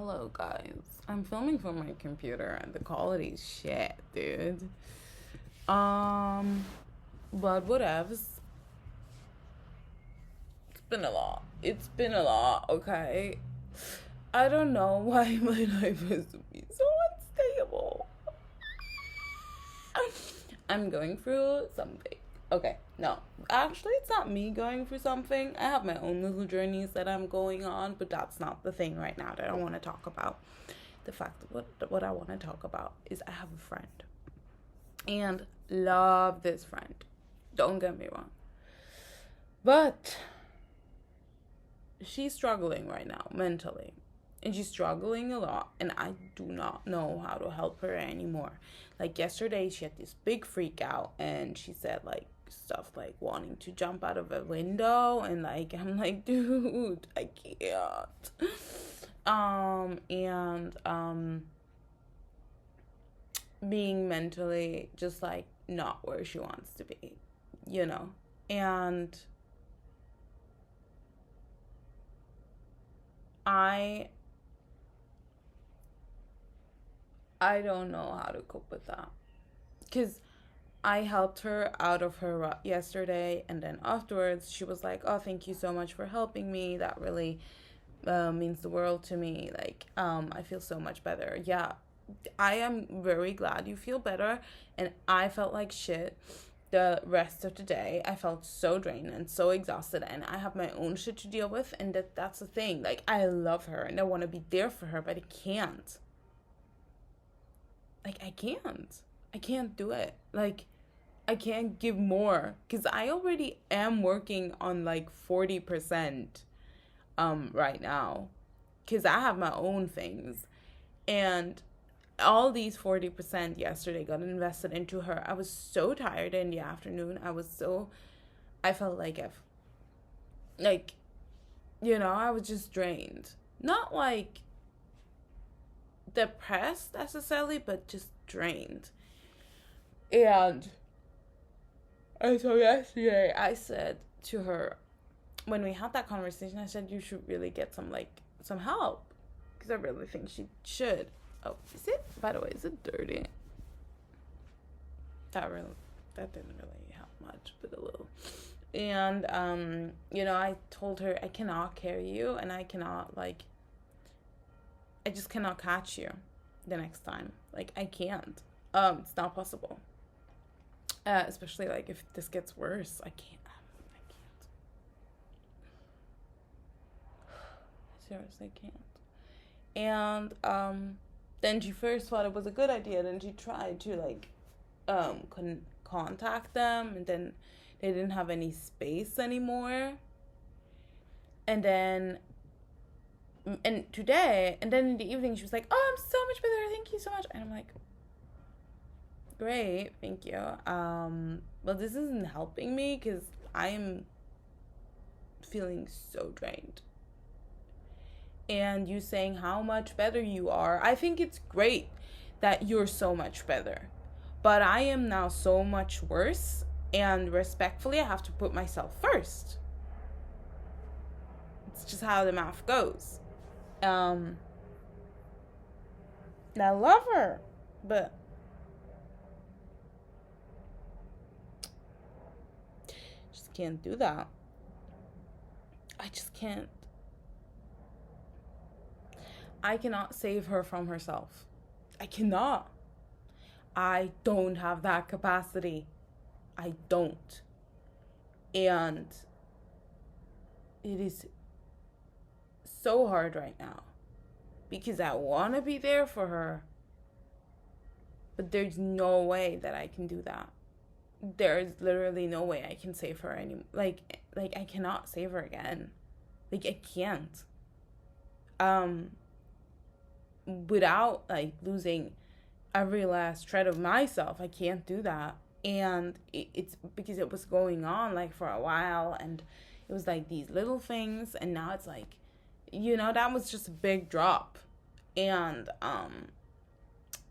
Hello, guys. I'm filming from my computer and the quality's shit, dude. Um, but whatevs. It's been a lot, okay? I don't know why my life has to be so unstable. I'm going through something. Okay, no. Actually, it's not me going through something. I have my own little journeys that I'm going on, but that's not the thing right now that I want to talk about. The fact that what I want to talk about is I have a friend and love this friend. Don't get me wrong. But she's struggling right now mentally. And she's struggling a lot, and I do not know how to help her anymore. Like yesterday, she had this big freak out, and she said like stuff like wanting to jump out of a window, and like I'm like, dude, I can't. And being mentally just like not where she wants to be, you know, and I I don't know how to cope with that because I helped her out of her rut yesterday, and then afterwards she was like, "Oh, thank you so much for helping me. That really means the world to me. Like, I feel so much better." Yeah, I am very glad you feel better, and I felt like shit the rest of the day. I felt so drained and so exhausted, and I have my own shit to deal with, and that's the thing. Like, I love her and I want to be there for her, but I can't. Like, I can't. I can't do it. Like, I can't give more because I already am working on like 40% right now because I have my own things, and all these 40% yesterday got invested into her. I was so tired in the afternoon. I felt like like, I was just drained. Not like depressed necessarily, but just drained. And so yesterday I said to her, when we had that conversation, I said, you should really get some help because I really think she should. Oh, is it? By the way, is it dirty? That didn't really help much, but a little. And I told her I cannot carry you, and I just cannot catch you the next time. Like, I can't. It's not possible. Especially like if this gets worse, I can't. Seriously can't. And then she first thought it was a good idea. Then she tried to contact them, and then they didn't have any space anymore. And then today, and then in the evening, she was like, "Oh, I'm so much better. Thank you so much." And I'm like, "Great, thank you." But this isn't helping me because I'm feeling so drained. And you saying how much better you are, I think it's great that you're so much better, but I am now so much worse, and respectfully I have to put myself first. It's just how the math goes. I love her, but just can't do that. I just can't. I cannot save her from herself. I cannot. I don't have that capacity. I don't. And it is so hard right now because I want to be there for her, but there's no way that I can do that. There's literally no way I can save her anymore. Like I cannot save her again. Like, I can't. Um, Without like losing every last shred of myself, I can't do that. And it's because it was going on like for a while, and it was like these little things, and now it's like, that was just a big drop. And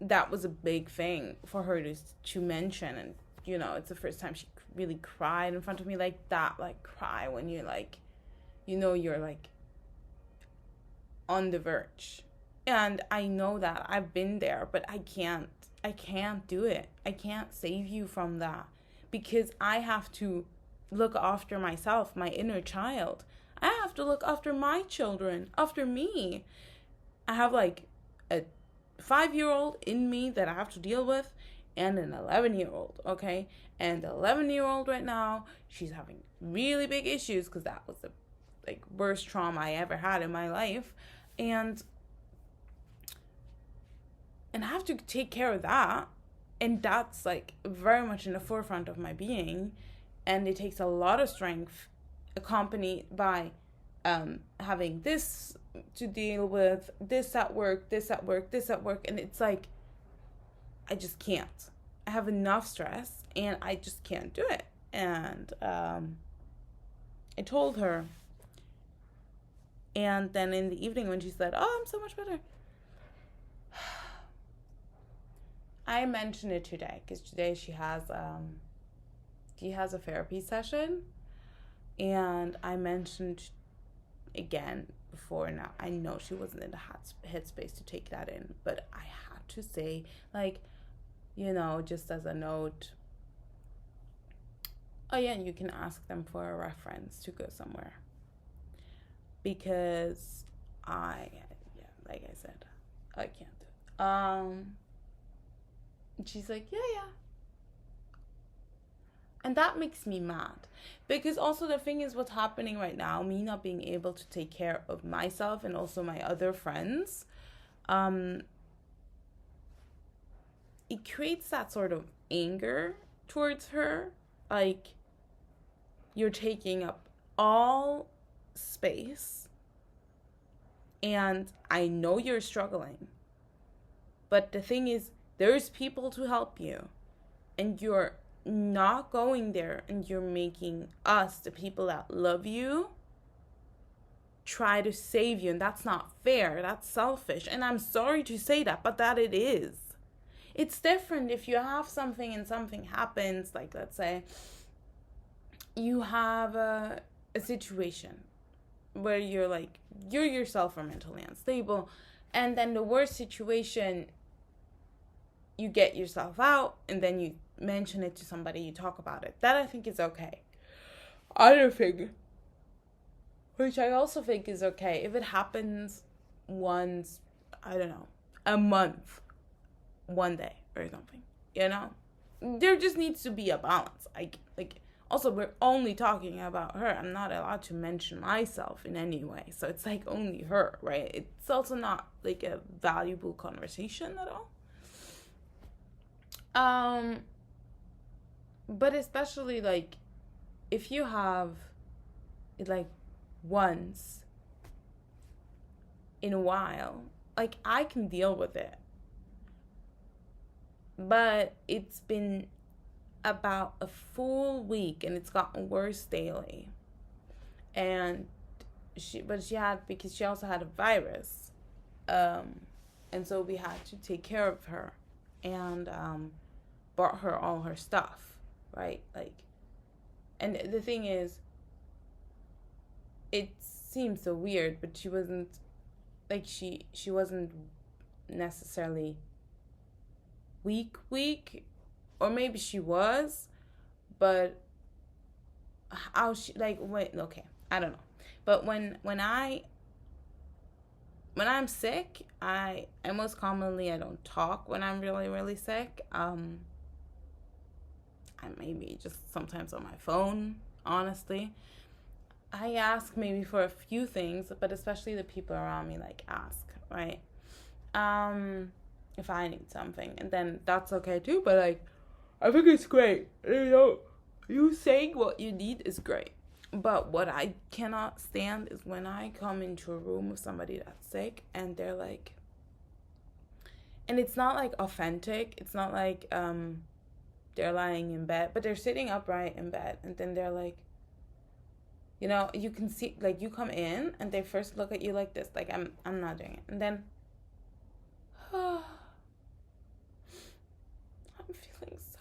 that was a big thing for her to mention. And it's the first time she really cried in front of me like that. Like, cry when you're like, you're like on the verge. And I know that I've been there, but I can't do it. I can't save you from that, because I have to look after myself, my inner child. I have to look after my children, after me. I have like a 5-year-old in me that I have to deal with, and an 11-year-old, okay? And the 11-year-old right now, she's having really big issues because that was the like worst trauma I ever had in my life. And I have to take care of that. And that's like very much in the forefront of my being. And it takes a lot of strength, accompanied by having this to deal with, this at work, this at work, this at work. And it's like, I just can't. I have enough stress and I just can't do it. And I told her. And then in the evening when she said, "Oh, I'm so much better," I mentioned it today, because today she has a therapy session, and I mentioned again before. Now I know she wasn't in the headspace to take that in, but I had to say, like, just as a note, oh yeah, and you can ask them for a reference to go somewhere, because like I said, I can't. She's like, yeah. And that makes me mad. Because also the thing is, what's happening right now, me not being able to take care of myself and also my other friends, it creates that sort of anger towards her. Like, you're taking up all space. And I know you're struggling. But the thing is, there's people to help you. And you're not going there, and you're making us, the people that love you, try to save you. And that's not fair. That's selfish. And I'm sorry to say that, but that it is. It's different if you have something and something happens. Like, let's say you have a situation where you're yourself are mentally unstable, and then the worst situation, you get yourself out, and then you mention it to somebody, you talk about it. That I think is okay. Other thing, which I also think is okay, if it happens once, I don't know, a month, one day or something, there just needs to be a balance. Also, we're only talking about her. I'm not allowed to mention myself in any way. So it's like only her, right? It's also not like a valuable conversation at all. But especially like if you have it like once in a while, like I can deal with it. But it's been about a full week and it's gotten worse daily. And because she also had a virus. And so we had to take care of her and bought her all her stuff, right? Like, and the thing is, it seems so weird, but she wasn't, like, she wasn't necessarily weak, or maybe she was, but how she, like, okay, I don't know. But when I'm sick, I most commonly, I don't talk when I'm really, really sick. I maybe just sometimes on my phone, honestly. I ask maybe for a few things, but especially the people around me, like, ask, right? If I need something, and then that's okay too, but, like, I think it's great. You saying what you need is great. But what I cannot stand is when I come into a room with somebody that's sick and they're like, and it's not like authentic. It's not like they're lying in bed, but they're sitting upright in bed, and then they're like, you can see, like, you come in and they first look at you like this, like, I'm not doing it, and then I'm feeling so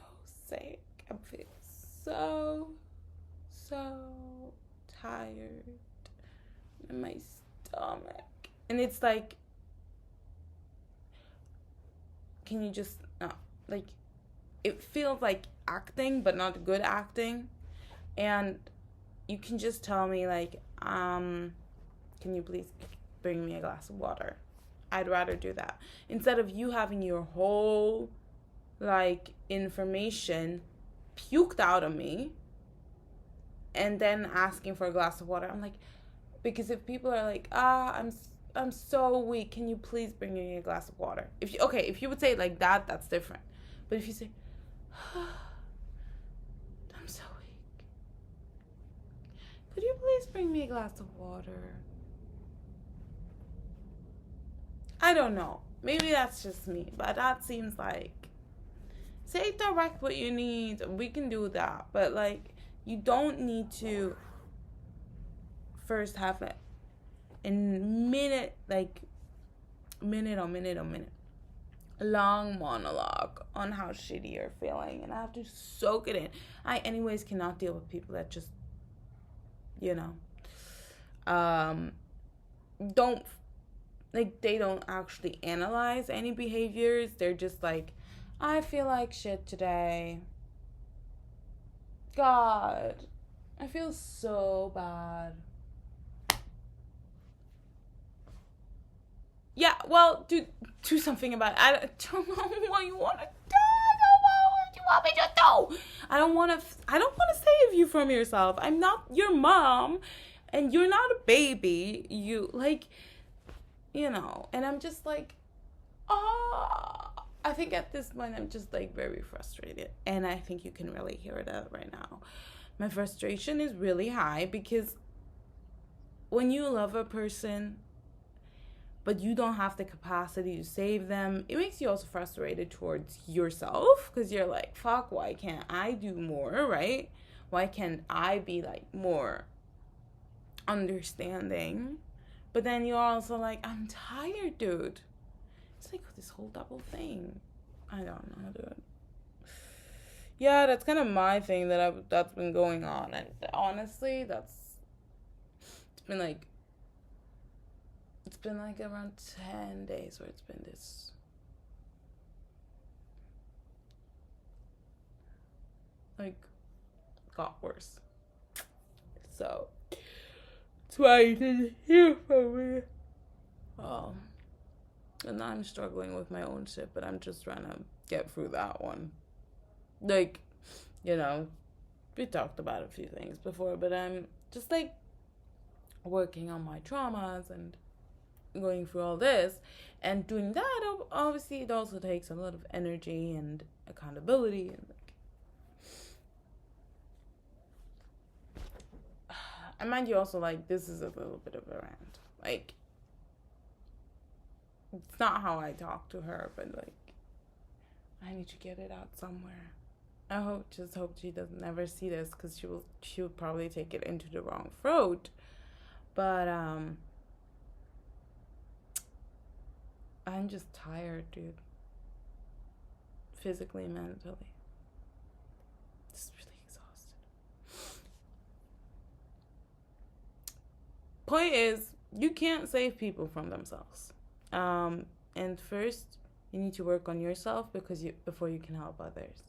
sick. I'm feeling so tired in my stomach. And it's like, can you just like, it feels like acting, but not good acting. And you can just tell me, like, can you please bring me a glass of water? I'd rather do that. Instead of you having your whole, like, information puked out of me and then asking for a glass of water. I'm like, because if people are like, I'm so weak, can you please bring me a glass of water? If you would say it like that, that's different. But if you say, I'm so weak, could you please bring me a glass of water? I don't know. Maybe that's just me, but that seems like, say direct what you need. We can do that, but like, you don't need to first have it in minute long monologue on how shitty you're feeling, and I have to soak it in. I anyways cannot deal with people that just, don't, like, they don't actually analyze any behaviors. They're just like, I feel like shit today. God, I feel so bad. Yeah, well, do something about it. I don't know what you want to do. I don't know what you want me to do. I don't want to save you from yourself. I'm not your mom, and you're not a baby. You, like, and I'm just like, I think at this point I'm just, like, very frustrated, and I think you can really hear that right now. My frustration is really high because when you love a person but you don't have the capacity to save them, it makes you also frustrated towards yourself, because you're like, fuck, why can't I do more, right? Why can't I be, like, more understanding? But then you're also like, I'm tired, dude. It's like this whole double thing. I don't know, dude. Yeah, that's kind of my thing that's been going on. And honestly, it's been like around 10 days where it's been this, like, got worse. So that's why you didn't hear from me. Oh. And now I'm struggling with my own shit, but I'm just trying to get through that one. Like, we talked about a few things before, but I'm just, like, working on my traumas and going through all this. And doing that, obviously, it also takes a lot of energy and accountability. And, like, and mind you, also, like, this is a little bit of a rant. Like, it's not how I talk to her, but, like, I need to get it out somewhere. I hope she doesn't never see this, because she will probably take it into the wrong throat. But I'm just tired, dude. Physically and mentally. Just really exhausted. Point is, you can't save people from themselves. And first, you need to work on yourself before you can help others.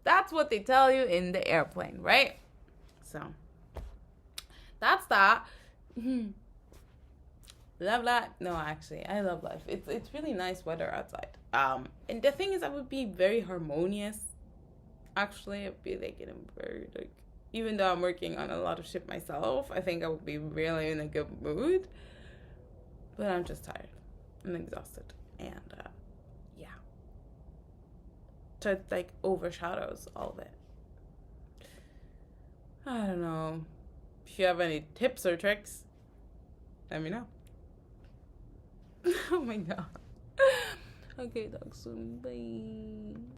That's what they tell you in the airplane, right? So, that's that. Love life. No, actually, I love life. It's really nice weather outside. And the thing is, I would be very harmonious. Actually, I'd be, like, in a very, like, even though I'm working on a lot of shit myself, I think I would be really in a good mood. But I'm just tired. I'm exhausted. And, yeah. So it, like, overshadows all of it. I don't know. If you have any tips or tricks, let me know. Oh my god. Okay, talk soon. Bye.